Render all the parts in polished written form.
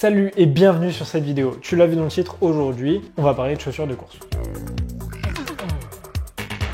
Salut et bienvenue sur cette vidéo. Tu l'as vu dans le titre, aujourd'hui, on va parler de chaussures de course.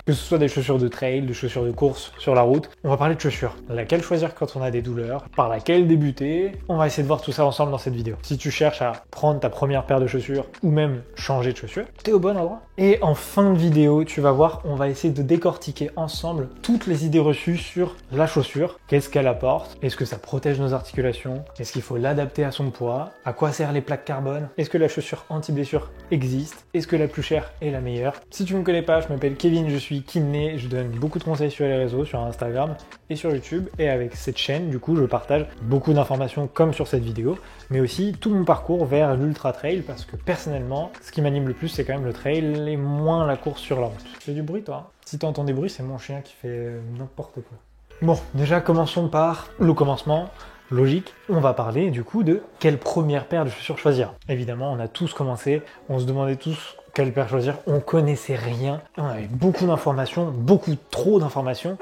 Que ce soit des chaussures de trail, des chaussures de course sur la route, on va parler de chaussures. Laquelle choisir quand on a des douleurs, par laquelle débuter, on va essayer de voir tout ça ensemble dans cette vidéo. Si tu cherches à prendre ta première paire de chaussures ou même changer de chaussures, t'es au bon endroit. Et en fin de vidéo, tu vas voir, on va essayer de décortiquer ensemble toutes les idées reçues sur la chaussure. Qu'est-ce qu'elle apporte? Est-ce que ça protège nos articulations? Est-ce qu'il faut l'adapter à son poids? À quoi servent les plaques carbone? Est-ce que la chaussure anti-blessure existe? Est-ce que la plus chère est la meilleure? Si tu ne me connais pas, je m'appelle Kevin, je suis kiné, je donne beaucoup de conseils sur les réseaux, sur Instagram et sur YouTube. Et avec cette chaîne, du coup, je partage beaucoup d'informations comme sur cette vidéo, mais aussi tout mon parcours vers l'ultra trail parce que personnellement, ce qui m'anime le plus, c'est quand même le trail et moins la course sur la route. Tu fais du bruit, toi? Si tu entends des bruits, c'est mon chien qui fait n'importe quoi. Bon, déjà, commençons par le commencement. Logique, on va parler du coup de quelle première paire de chaussures choisir. Évidemment, on a tous commencé, on se demandait tous quelle paire choisir, on connaissait rien, on avait beaucoup d'informations, beaucoup trop d'informations.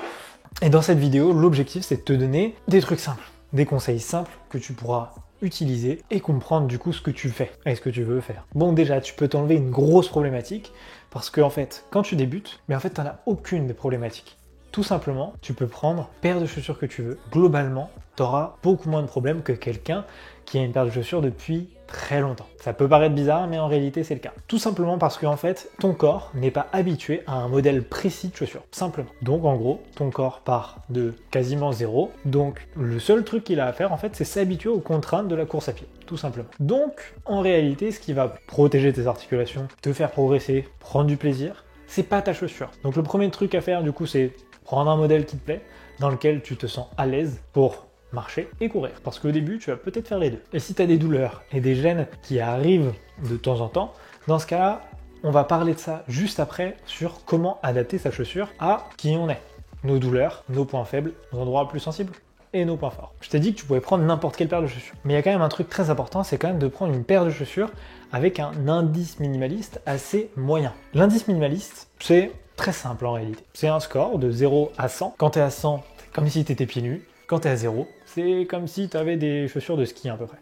Et dans cette vidéo, l'objectif c'est de te donner des trucs simples, des conseils simples que tu pourras utiliser et comprendre du coup ce que tu fais et ce que tu veux faire. Bon, déjà, tu peux t'enlever une grosse problématique parce que en fait, quand tu débutes, mais en fait, t'en as aucune des problématiques. Tout simplement, tu peux prendre paire de chaussures que tu veux. Globalement, tu auras beaucoup moins de problèmes que quelqu'un qui a une paire de chaussures depuis très longtemps. Ça peut paraître bizarre, mais en réalité, c'est le cas. Tout simplement parce que en fait, ton corps n'est pas habitué à un modèle précis de chaussures. Simplement. Donc, en gros, ton corps part de quasiment zéro. Donc, le seul truc qu'il a à faire, en fait, c'est s'habituer aux contraintes de la course à pied. Tout simplement. Donc, en réalité, ce qui va protéger tes articulations, te faire progresser, prendre du plaisir, c'est pas ta chaussure. Donc, le premier truc à faire, du coup, c'est prendre un modèle qui te plaît, dans lequel tu te sens à l'aise pour marcher et courir. Parce qu'au début, tu vas peut-être faire les deux. Et si tu as des douleurs et des gènes qui arrivent de temps en temps, dans ce cas-là, on va parler de ça juste après sur comment adapter sa chaussure à qui on est. Nos douleurs, nos points faibles, nos endroits plus sensibles et nos points forts. Je t'ai dit que tu pouvais prendre n'importe quelle paire de chaussures. Mais il y a quand même un truc très important, c'est quand même de prendre une paire de chaussures avec un indice minimaliste assez moyen. L'indice minimaliste, c'est très simple en réalité. C'est un score de 0 à 100. Quand tu es à 100, c'est comme si tu étais pieds nus. Quand tu es à 0, c'est comme si tu avais des chaussures de ski à peu près.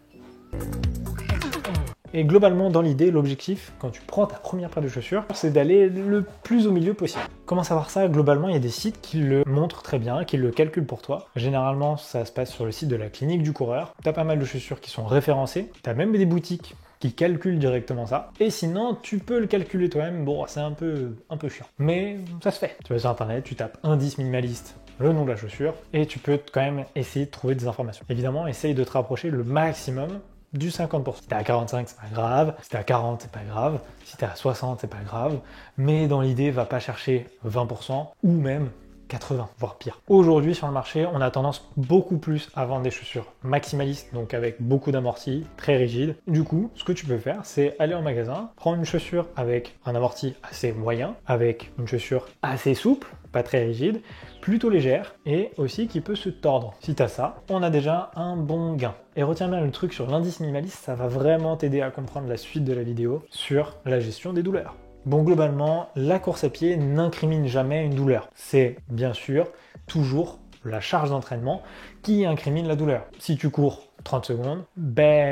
Et globalement, dans l'idée, l'objectif, quand tu prends ta première paire de chaussures, c'est d'aller le plus au milieu possible. Comment savoir ça? Globalement, il y a des sites qui le montrent très bien, qui le calculent pour toi. Généralement, ça se passe sur le site de la clinique du coureur. Tu as pas mal de chaussures qui sont référencées. Tu as même des boutiques qui calculent directement ça. Et sinon, tu peux le calculer toi-même. Bon, c'est un peu chiant. Mais ça se fait. Tu vas sur Internet, tu tapes indice minimaliste, le nom de la chaussure, et tu peux quand même essayer de trouver des informations. Évidemment, essaye de te rapprocher le maximum du 50%. Si t'es à 45, c'est pas grave. Si t'es à 40, c'est pas grave. Si t'es à 60, c'est pas grave. Mais dans l'idée, va pas chercher 20% ou même 80, voire pire. Aujourd'hui, sur le marché, on a tendance beaucoup plus à vendre des chaussures maximalistes, donc avec beaucoup d'amortis, très rigides. Du coup, ce que tu peux faire, c'est aller en magasin, prendre une chaussure avec un amorti assez moyen, avec une chaussure assez souple, pas très rigide, plutôt légère et aussi qui peut se tordre. Si tu as ça, on a déjà un bon gain. Et retiens bien le truc sur l'indice minimaliste, ça va vraiment t'aider à comprendre la suite de la vidéo sur la gestion des douleurs. Bon, globalement, la course à pied n'incrimine jamais une douleur. C'est bien sûr toujours la charge d'entraînement qui incrimine la douleur. Si tu cours 30 secondes,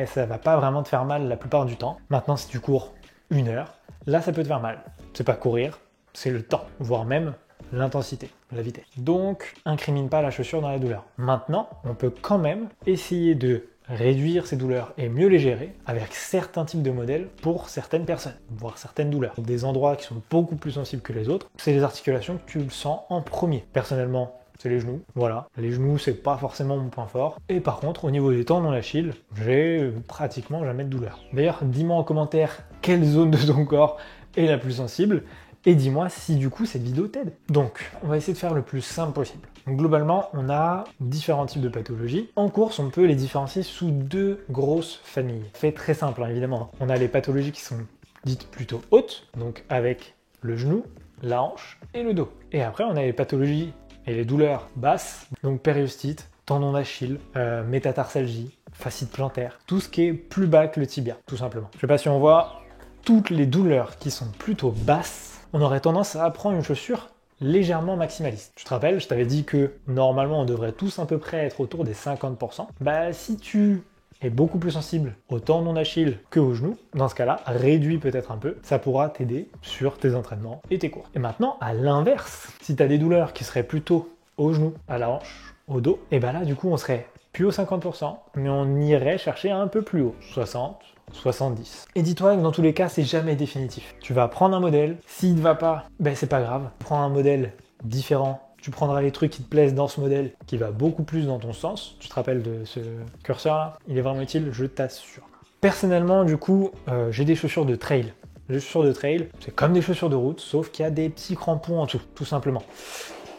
ça va pas vraiment te faire mal la plupart du temps. Maintenant, si tu cours 1 heure, là ça peut te faire mal. C'est pas courir, c'est le temps, voire même l'intensité, la vitesse. Donc, incrimine pas la chaussure dans la douleur. Maintenant, on peut quand même essayer de réduire ces douleurs et mieux les gérer avec certains types de modèles pour certaines personnes, voire certaines douleurs. Des endroits qui sont beaucoup plus sensibles que les autres, c'est les articulations que tu le sens en premier. Personnellement, c'est les genoux. Voilà, les genoux, c'est pas forcément mon point fort. Et par contre, au niveau des tendons d'Achille, j'ai pratiquement jamais de douleur. D'ailleurs, dis-moi en commentaire quelle zone de ton corps est la plus sensible et dis-moi si du coup cette vidéo t'aide. Donc, on va essayer de faire le plus simple possible. Donc, globalement, on a différents types de pathologies. En course, on peut les différencier sous 2 grosses familles. Fait très simple, hein, évidemment. On a les pathologies qui sont dites plutôt hautes, donc avec le genou, la hanche et le dos. Et après, on a les pathologies et les douleurs basses, donc périostite, tendon d'Achille, métatarsalgie, fascite plantaire, tout ce qui est plus bas que le tibia, tout simplement. Je sais pas si on voit toutes les douleurs qui sont plutôt basses, on aurait tendance à prendre une chaussure légèrement maximaliste. Tu te rappelles, je t'avais dit que normalement on devrait tous à peu près être autour des 50%. Si tu est beaucoup plus sensible au tendon d'Achille que aux genoux, dans ce cas-là, réduis peut-être un peu, ça pourra t'aider sur tes entraînements et tes cours. Et maintenant, à l'inverse, si tu as des douleurs qui seraient plutôt au genou, à la hanche, au dos, et ben là, du coup, on serait plus au 50%, mais on irait chercher un peu plus haut, 60, 70. Et dis-toi que dans tous les cas, c'est jamais définitif. Tu vas prendre un modèle, s'il ne va pas, ben c'est pas grave, prends un modèle différent. Tu prendras les trucs qui te plaisent dans ce modèle, qui va beaucoup plus dans ton sens. Tu te rappelles de ce curseur-là? Il est vraiment utile, je t'assure. Personnellement, du coup, j'ai des chaussures de trail. Les chaussures de trail, c'est comme des chaussures de route, sauf qu'il y a des petits crampons en dessous, tout simplement.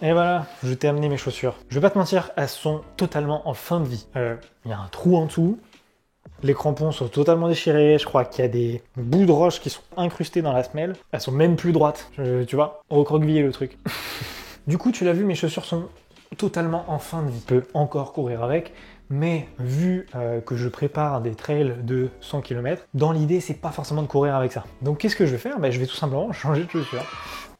Et voilà, je t'ai amené mes chaussures. Je vais pas te mentir, elles sont totalement en fin de vie. Il y a un trou en dessous, les crampons sont totalement déchirés, je crois qu'il y a des bouts de roche qui sont incrustés dans la semelle. Elles sont même plus droites, tu vois, recroquevillé le truc. Du coup, tu l'as vu, mes chaussures sont totalement en fin de vie. Je peux encore courir avec, mais vu que je prépare des trails de 100 km, dans l'idée, c'est pas forcément de courir avec ça. Donc qu'est-ce que je vais faire? Je vais tout simplement changer de chaussures.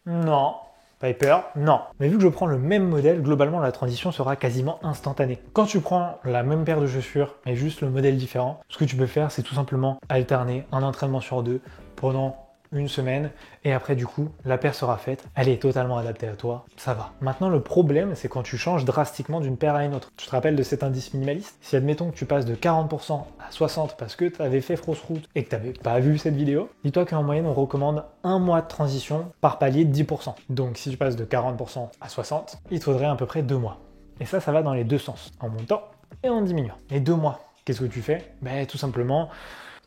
Non. Piper, non. Mais vu que je prends le même modèle, globalement la transition sera quasiment instantanée. Quand tu prends la même paire de chaussures et juste le modèle différent, ce que tu peux faire, c'est tout simplement alterner un entraînement sur deux pendant une semaine et après du coup la paire sera faite, elle est totalement adaptée à toi, ça va. Maintenant le problème c'est quand tu changes drastiquement d'une paire à une autre. Tu te rappelles de cet indice minimaliste? Si admettons que tu passes de 40% à 60% parce que tu avais fait fausse route et que tu n'avais pas vu cette vidéo, dis-toi qu'en moyenne on recommande un mois de transition par palier de 10%. Donc si tu passes de 40% à 60%, il te faudrait à peu près 2 mois. Et ça va dans les deux sens, en montant et en diminuant. Et 2 mois, qu'est-ce que tu fais? Tout simplement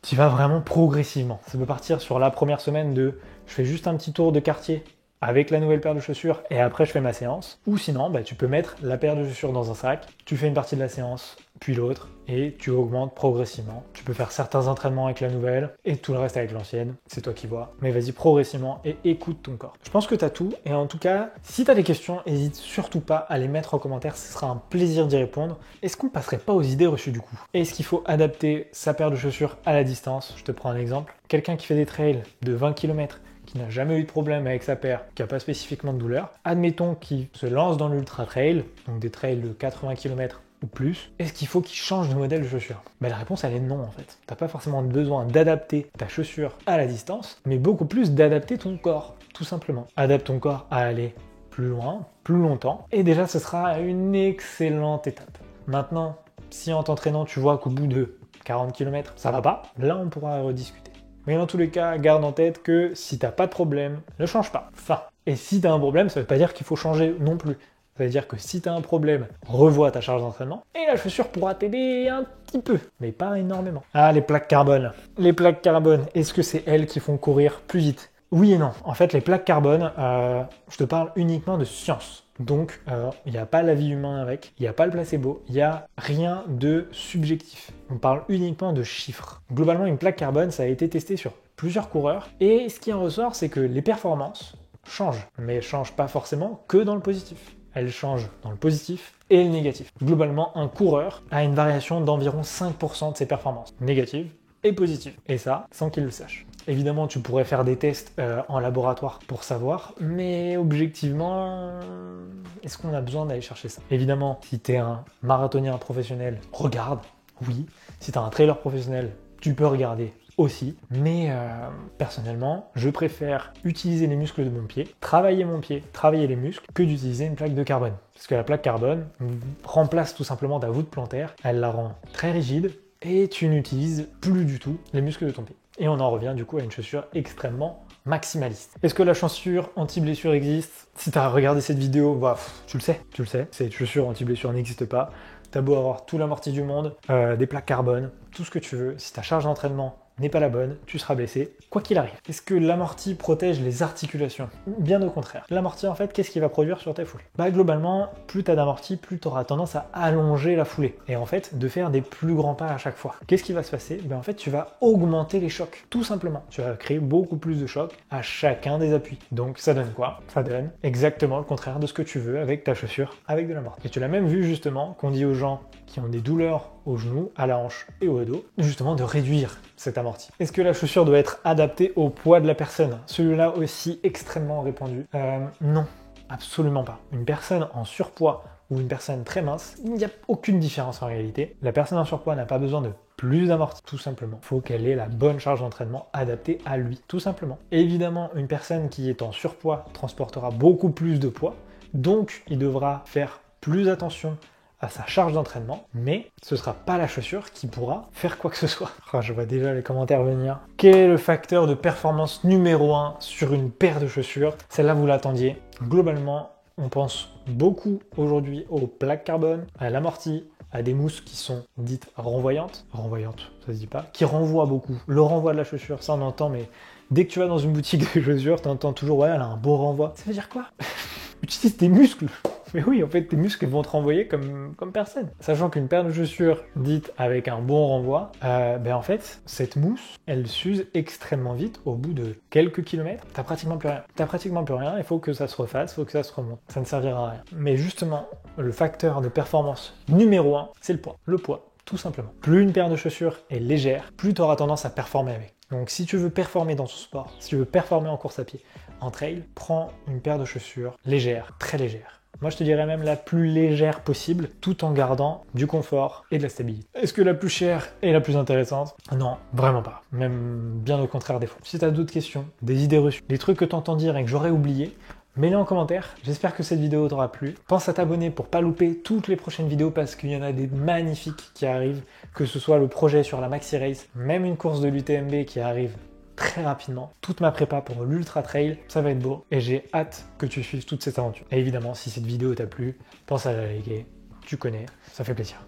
tu vas vraiment progressivement. Ça peut partir sur la première semaine de je fais juste un petit tour de quartier avec la nouvelle paire de chaussures et après je fais ma séance. Ou sinon, tu peux mettre la paire de chaussures dans un sac, tu fais une partie de la séance, puis l'autre, et tu augmentes progressivement. Tu peux faire certains entraînements avec la nouvelle et tout le reste avec l'ancienne, c'est toi qui vois. Mais vas-y progressivement et écoute ton corps. Je pense que tu as tout, et en tout cas, si tu as des questions, n'hésite surtout pas à les mettre en commentaire, ce sera un plaisir d'y répondre. Est-ce qu'on passerait pas aux idées reçues du coup? Est-ce qu'il faut adapter sa paire de chaussures à la distance? Je te prends un exemple. Quelqu'un qui fait des trails de 20 km, qui n'a jamais eu de problème avec sa paire, qui n'a pas spécifiquement de douleur, admettons qu'il se lance dans l'ultra trail, donc des trails de 80 km ou plus, est-ce qu'il faut qu'il change de modèle de chaussure? La réponse elle est non en fait. T'as pas forcément besoin d'adapter ta chaussure à la distance, mais beaucoup plus d'adapter ton corps, tout simplement. Adapte ton corps à aller plus loin, plus longtemps, et déjà ce sera une excellente étape. Maintenant, si en t'entraînant tu vois qu'au bout de 40 km ça va pas, là on pourra rediscuter. Mais dans tous les cas, garde en tête que si t'as pas de problème, ne change pas. Enfin, et si t'as un problème, ça veut pas dire qu'il faut changer non plus. Ça veut dire que si t'as un problème, revois ta charge d'entraînement et la chaussure pourra t'aider un petit peu, mais pas énormément. Ah, les plaques carbone. Les plaques carbone, est-ce que c'est elles qui font courir plus vite? Oui et non. En fait, les plaques carbone, je te parle uniquement de science. Donc, il n'y a pas l'avis humain avec, il n'y a pas le placebo, il n'y a rien de subjectif. On parle uniquement de chiffres. Globalement, une plaque carbone, ça a été testé sur plusieurs coureurs. Et ce qui en ressort, c'est que les performances changent. Mais elles ne changent pas forcément que dans le positif. Elles changent dans le positif et le négatif. Globalement, un coureur a une variation d'environ 5% de ses performances, négatives et positives. Et ça, sans qu'il le sache. Évidemment, tu pourrais faire des tests en laboratoire pour savoir, mais objectivement, est-ce qu'on a besoin d'aller chercher ça? Évidemment, si tu es un marathonien professionnel, regarde, oui. Si tu as un trailer professionnel, tu peux regarder aussi. Mais personnellement, je préfère utiliser les muscles de mon pied, travailler les muscles, que d'utiliser une plaque de carbone. Parce que la plaque carbone remplace tout simplement ta voûte plantaire, elle la rend très rigide, et tu n'utilises plus du tout les muscles de ton pied. Et on en revient du coup à une chaussure extrêmement maximaliste. Est-ce que la chaussure anti-blessure existe? Si tu as regardé cette vidéo, tu le sais, cette chaussure anti-blessure n'existe pas. T'as beau avoir tout l'amorti du monde, des plaques carbone, tout ce que tu veux, si ta charge d'entraînement n'est pas la bonne, tu seras blessé, quoi qu'il arrive. Est-ce que l'amorti protège les articulations? Bien au contraire. L'amorti, en fait, qu'est-ce qu'il va produire sur ta foulée? Globalement, plus tu as d'amorti, plus tu auras tendance à allonger la foulée. Et en fait, de faire des plus grands pas à chaque fois. Qu'est-ce qui va se passer? En fait, tu vas augmenter les chocs, tout simplement. Tu vas créer beaucoup plus de chocs à chacun des appuis. Donc, ça donne quoi? Ça donne exactement le contraire de ce que tu veux avec ta chaussure, avec de l'amorti. Et tu l'as même vu, justement, qu'on dit aux gens qui ont des douleurs au genou, à la hanche et au dos, justement de réduire cet amorti. Est-ce que la chaussure doit être adaptée au poids de la personne? Celui-là aussi extrêmement répandu. Non, absolument pas. Une personne en surpoids ou une personne très mince, il n'y a aucune différence en réalité. La personne en surpoids n'a pas besoin de plus amortie, tout simplement. Il faut qu'elle ait la bonne charge d'entraînement adaptée à lui, tout simplement. Évidemment, une personne qui est en surpoids transportera beaucoup plus de poids, donc il devra faire plus attention à sa charge d'entraînement, mais ce ne sera pas la chaussure qui pourra faire quoi que ce soit. Oh, je vois déjà les commentaires venir. Quel est le facteur de performance numéro 1 sur une paire de chaussures? Celle-là, vous l'attendiez. Globalement, on pense beaucoup aujourd'hui aux plaques carbone, à l'amorti, à des mousses qui sont dites renvoyantes, ça se dit pas, qui renvoient beaucoup. Le renvoi de la chaussure, ça on entend, mais dès que tu vas dans une boutique de chaussures, tu entends toujours, ouais, elle a un bon renvoi. Ça veut dire quoi? Utilise tes muscles. Mais oui, en fait, tes muscles vont te renvoyer comme personne. Sachant qu'une paire de chaussures dite avec un bon renvoi, en fait, cette mousse, elle s'use extrêmement vite. Au bout de quelques kilomètres, t'as pratiquement plus rien. T'as pratiquement plus rien, il faut que ça se refasse, il faut que ça se remonte. Ça ne servira à rien. Mais justement, le facteur de performance numéro 1, c'est le poids. Le poids, tout simplement. Plus une paire de chaussures est légère, plus tu auras tendance à performer avec. Donc si tu veux performer dans ton sport, si tu veux performer en course à pied, en trail, prends une paire de chaussures légère, très légère. Moi, je te dirais même la plus légère possible, tout en gardant du confort et de la stabilité. Est-ce que la plus chère est la plus intéressante? Non, vraiment pas. Même bien au contraire des fois. Si tu as d'autres questions, des idées reçues, des trucs que tu entends dire et que j'aurais oublié, mets-les en commentaire. J'espère que cette vidéo t'aura plu. Pense à t'abonner pour pas louper toutes les prochaines vidéos parce qu'il y en a des magnifiques qui arrivent, que ce soit le projet sur la Maxi Race, même une course de l'UTMB qui arrive très rapidement. Toute ma prépa pour l'Ultra Trail, ça va être beau et j'ai hâte que tu suives toute cette aventure. Et évidemment, si cette vidéo t'a plu, pense à la liker, tu connais, ça fait plaisir.